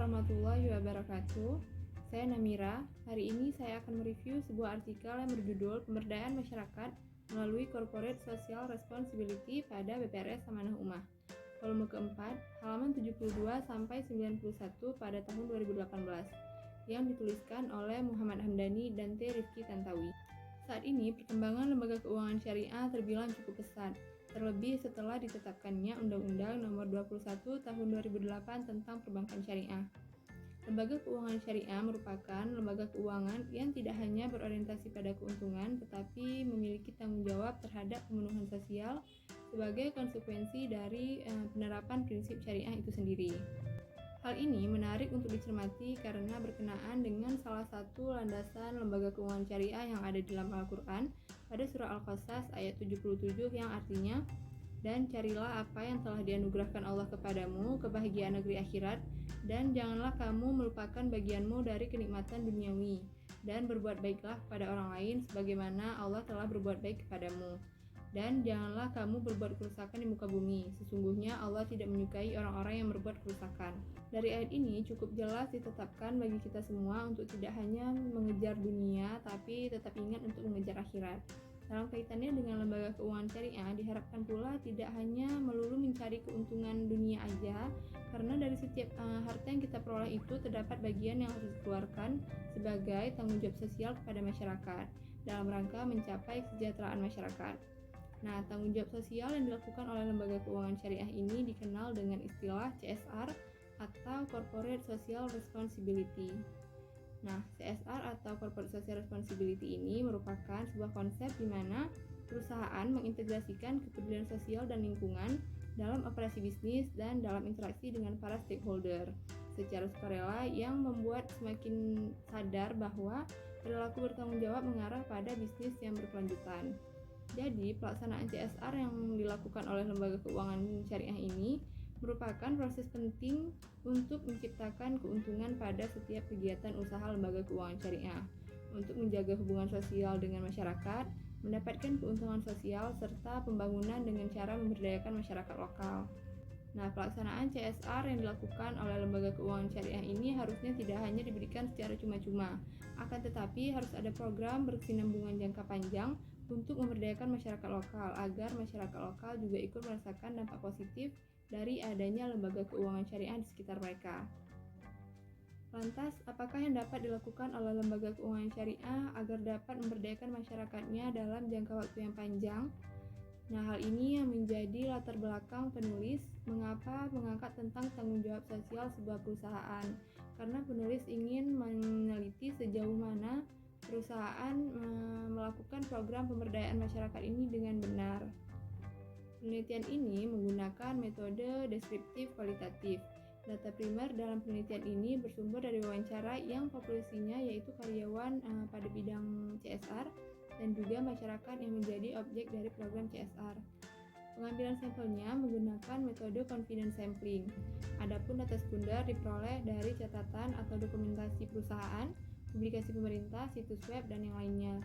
warahmatullahi wabarakatuh. Saya Namira. Hari ini saya akan mereview sebuah artikel yang berjudul Pemberdayaan Masyarakat melalui Corporate Social Responsibility pada BPRS Amanah Ummah. Volume keempat, halaman 72 sampai 91 pada tahun 2018, yang dituliskan oleh Muhammad Hamdani dan T. Rifki Tantawi. Saat ini perkembangan lembaga keuangan syariah terbilang cukup pesat, terlebih setelah ditetapkannya Undang-Undang Nomor 21 Tahun 2008 tentang Perbankan Syariah. Lembaga keuangan syariah merupakan lembaga keuangan yang tidak hanya berorientasi pada keuntungan, tetapi memiliki tanggung jawab terhadap pemenuhan sosial sebagai konsekuensi dari penerapan prinsip syariah itu sendiri. Hal ini menarik untuk dicermati karena berkenaan dengan salah satu landasan lembaga keuangan syariah yang ada di dalam Al-Quran pada surah Al-Qasas ayat 77 yang artinya, "Dan carilah apa yang telah dianugerahkan Allah kepadamu, kebahagiaan negeri akhirat, dan janganlah kamu melupakan bagianmu dari kenikmatan duniawi, dan berbuat baiklah kepada orang lain sebagaimana Allah telah berbuat baik kepadamu. Dan janganlah kamu berbuat kerusakan di muka bumi, sesungguhnya Allah tidak menyukai orang-orang yang berbuat kerusakan." Dari ayat ini cukup jelas ditetapkan bagi kita semua untuk tidak hanya mengejar dunia, tapi tetap ingat untuk mengejar akhirat. Dalam kaitannya dengan lembaga keuangan syariah, diharapkan pula tidak hanya melulu mencari keuntungan dunia aja, karena dari setiap harta yang kita peroleh itu terdapat bagian yang harus dikeluarkan sebagai tanggung jawab sosial kepada masyarakat, dalam rangka mencapai kesejahteraan masyarakat. Nah, tanggung jawab sosial yang dilakukan oleh lembaga keuangan syariah ini dikenal dengan istilah CSR atau Corporate Social Responsibility. Nah, CSR atau Corporate Social Responsibility ini merupakan sebuah konsep di mana perusahaan mengintegrasikan kepedulian sosial dan lingkungan dalam operasi bisnis dan dalam interaksi dengan para stakeholder secara sukarela, yang membuat semakin sadar bahwa perilaku bertanggung jawab mengarah pada bisnis yang berkelanjutan. Jadi, pelaksanaan CSR yang dilakukan oleh lembaga keuangan syariah ini merupakan proses penting untuk menciptakan keuntungan pada setiap kegiatan usaha lembaga keuangan syariah, untuk menjaga hubungan sosial dengan masyarakat, mendapatkan keuntungan sosial, serta pembangunan dengan cara memberdayakan masyarakat lokal. Nah, pelaksanaan CSR yang dilakukan oleh lembaga keuangan syariah ini harusnya tidak hanya diberikan secara cuma-cuma, akan tetapi harus ada program berkesinambungan jangka panjang untuk memberdayakan masyarakat lokal, agar masyarakat lokal juga ikut merasakan dampak positif dari adanya lembaga keuangan syariah di sekitar mereka. Lantas, apakah yang dapat dilakukan oleh lembaga keuangan syariah agar dapat memberdayakan masyarakatnya dalam jangka waktu yang panjang? Nah, hal ini yang menjadi latar belakang penulis mengapa mengangkat tentang tanggung jawab sosial sebuah perusahaan, karena penulis ingin meneliti sejauh mana perusahaan melakukan program pemberdayaan masyarakat ini dengan benar. Penelitian ini menggunakan metode deskriptif kualitatif. Data primer dalam penelitian ini bersumber dari wawancara yang populasinya yaitu karyawan pada bidang CSR dan juga masyarakat yang menjadi objek dari program CSR. Pengambilan sampelnya menggunakan metode confidence sampling. Adapun data sekunder diperoleh dari catatan atau dokumentasi perusahaan, publikasi pemerintah, situs web, dan yang lainnya.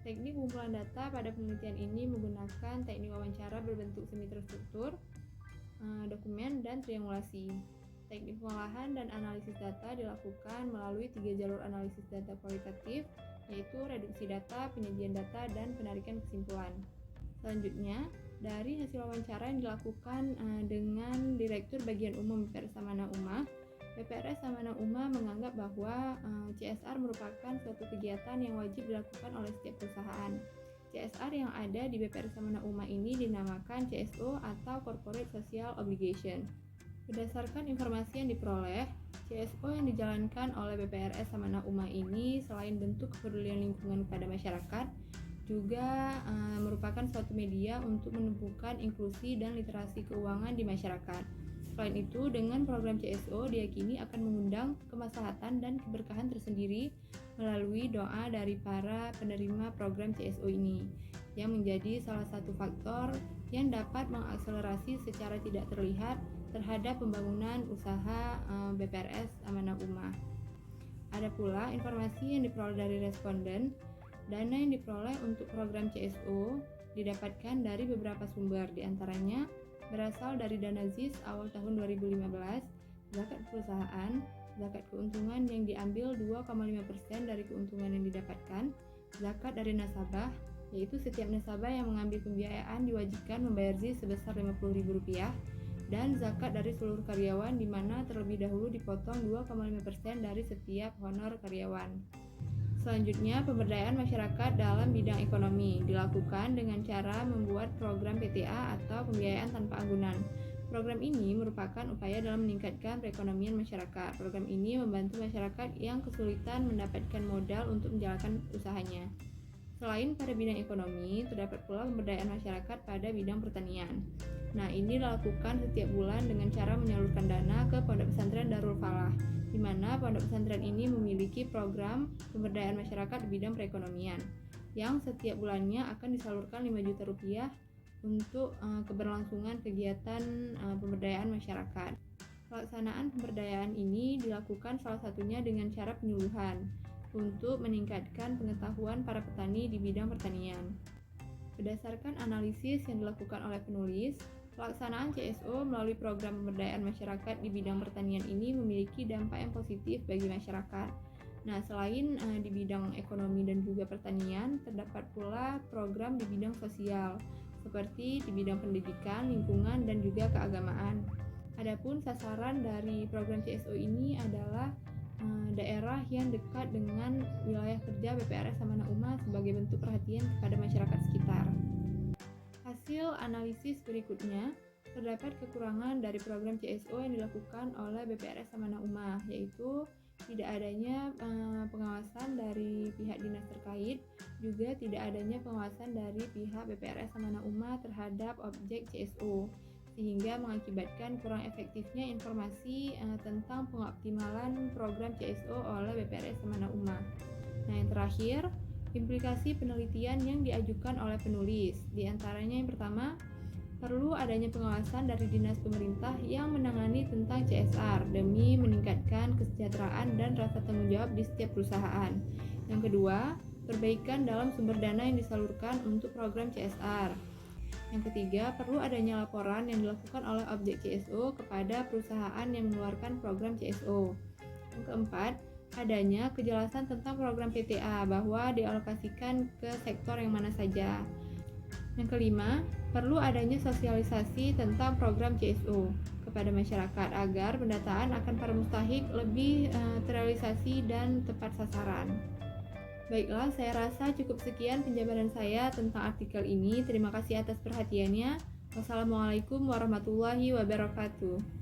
Teknik pengumpulan data pada penelitian ini menggunakan teknik wawancara berbentuk semi terstruktur, dokumen, dan triangulasi. Teknik pengolahan dan analisis data dilakukan melalui 3 jalur analisis data kualitatif, yaitu reduksi data, penyajian data, dan penarikan kesimpulan. Selanjutnya, dari hasil wawancara yang dilakukan dengan Direktur Bagian Umum BPRS Amanah Ummah, BPRS Amanah Ummah menganggap bahwa CSR merupakan suatu kegiatan yang wajib dilakukan oleh setiap perusahaan. CSR yang ada di BPRS Amanah Ummah ini dinamakan CSO atau Corporate Social Obligation. Berdasarkan informasi yang diperoleh, CSO yang dijalankan oleh BPRS Amanah Ummah ini selain bentuk kepedulian lingkungan kepada masyarakat, juga merupakan suatu media untuk menumbuhkan inklusi dan literasi keuangan di masyarakat. Selain itu, dengan program CSO diyakini akan mengundang kemaslahatan dan keberkahan tersendiri melalui doa dari para penerima program CSO ini, yang menjadi salah satu faktor yang dapat mengakselerasi secara tidak terlihat terhadap pembangunan usaha BPRS Amanah Ummah. Ada pula informasi yang diperoleh dari responden. Dana yang diperoleh untuk program CSO didapatkan dari beberapa sumber, diantaranya berasal dari dana ZIS awal tahun 2015, zakat perusahaan, zakat keuntungan yang diambil 2,5% dari keuntungan yang didapatkan, zakat dari nasabah, yaitu setiap nasabah yang mengambil pembiayaan diwajibkan membayar ZIS sebesar Rp50.000, dan zakat dari seluruh karyawan di mana terlebih dahulu dipotong 2,5% dari setiap honor karyawan. Selanjutnya, pemberdayaan masyarakat dalam bidang ekonomi dilakukan dengan cara membuat program PTA atau pembiayaan tanpa anggunan. Program ini merupakan upaya dalam meningkatkan perekonomian masyarakat. Program ini membantu masyarakat yang kesulitan mendapatkan modal untuk menjalankan usahanya. Selain pada bidang ekonomi, terdapat pula pemberdayaan masyarakat pada bidang pertanian. Nah, ini dilakukan setiap bulan dengan cara menyalurkan dana ke Pondok Pesantren Darul Falah, di mana pondok pesantren ini memiliki program pemberdayaan masyarakat di bidang perekonomian, yang setiap bulannya akan disalurkan Rp5 juta untuk keberlangsungan kegiatan pemberdayaan masyarakat. Pelaksanaan pemberdayaan ini dilakukan salah satunya dengan cara penyuluhan untuk meningkatkan pengetahuan para petani di bidang pertanian. Berdasarkan analisis yang dilakukan oleh penulis, pelaksanaan CSO melalui program pemberdayaan masyarakat di bidang pertanian ini memiliki dampak yang positif bagi masyarakat. Nah, selain di bidang ekonomi dan juga pertanian, terdapat pula program di bidang sosial, seperti di bidang pendidikan, lingkungan, dan juga keagamaan. Adapun sasaran dari program CSO ini adalah daerah yang dekat dengan wilayah kerja BPRS Amanah Ummah sebagai bentuk perhatian kepada masyarakat sekitar. Hasil analisis berikutnya, terdapat kekurangan dari program CSO yang dilakukan oleh BPRS Amanah Ummah, yaitu tidak adanya pengawasan dari pihak dinas terkait, juga tidak adanya pengawasan dari pihak BPRS Amanah Ummah terhadap objek CSO, sehingga mengakibatkan kurang efektifnya informasi tentang pengoptimalan program CSO oleh BPRS Amanah Ummah. Nah, yang terakhir, implikasi penelitian yang diajukan oleh penulis. Di antaranya yang pertama, perlu adanya pengawasan dari dinas pemerintah yang menangani tentang CSR demi meningkatkan kesejahteraan dan rasa tanggung jawab di setiap perusahaan. Yang kedua, perbaikan dalam sumber dana yang disalurkan untuk program CSR. Yang ketiga, perlu adanya laporan yang dilakukan oleh objek CSO kepada perusahaan yang mengeluarkan program CSO. Yang keempat, adanya kejelasan tentang program PTA bahwa dialokasikan ke sektor yang mana saja. Yang kelima, perlu adanya sosialisasi tentang program CSO kepada masyarakat agar pendataan akan para mustahik lebih terrealisasi dan tepat sasaran. Baiklah, saya rasa cukup sekian penjabaran saya tentang artikel ini. Terima kasih atas perhatiannya. Wassalamualaikum warahmatullahi wabarakatuh.